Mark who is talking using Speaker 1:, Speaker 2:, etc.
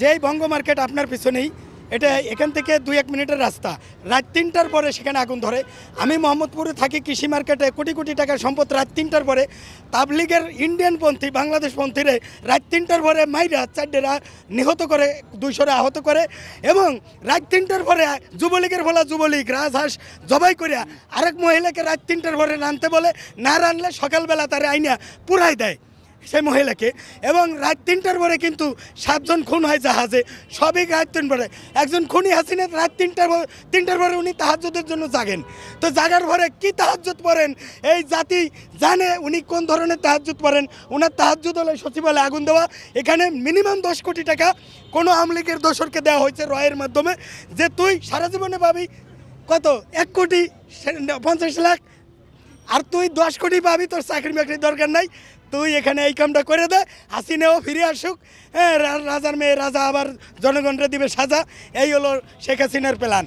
Speaker 1: যেই বঙ্গ মার্কেট আপনার পিছনেই, এটা এখান থেকে 2-1 মিনিটের রাস্তা, রাত 3টার পরে সেখানে আগুন ধরে। আমি মোহাম্মদপুরে থাকি, কৃষি মার্কেটে কোটি কোটি টাকার সম্পদ রাত 3টার পরে তাবলিগের ইন্ডিয়ানপন্থী বাংলাদেশপন্থীরে রাত 3টার পরে মাইরা 4টা নিহত করে, 200 আহত করে, এবং রাত 3টার পরে যুবলীগের বলা যুবলীগ রাজহাঁস জবাই করিয়া আরেক মহিলাকে রাত 3টার পরে রানতে বলে, না রানলে সকালবেলা তারে আইনা পুরাই দেয় সেই মহিলাকে। এবং রাত 3টার পরে কিন্তু 7 জন খুন হয় জাহাজে, সবই রাত 3 পরে। একজন খুনি হাসিনা রাত 3টার পরে উনি তাহাজ্জুদের জন্য জাগেন। তো জাগার পরে কি তাহাজ্জুদ পড়েন এই জাতি জানে উনি কোন ধরনের তাহাজ্জুদ পড়েন। ওনার তাহাজ্জুদ হলে সচিবালয়ে আগুন দেওয়া। এখানে মিনিমাম 10 কোটি টাকা কোনো আওয়ামী লীগের দোসরকে দেওয়া হয়েছে রয়ের মাধ্যমে, যে তুই সারা জীবনে পাবি কত 1,50,00,000, আর তুই 10 কোটি পাবি, তোর চাকরি বাকরির দরকার নাই, তুই এখানে এই কামটা করে দে, হাসিনাও ফিরে আসুক, হ্যাঁ রাজার মেয়ে রাজা আবার জনগণরে দিবে সাজা। এই হলো শেখ হাসিনার প্ল্যান।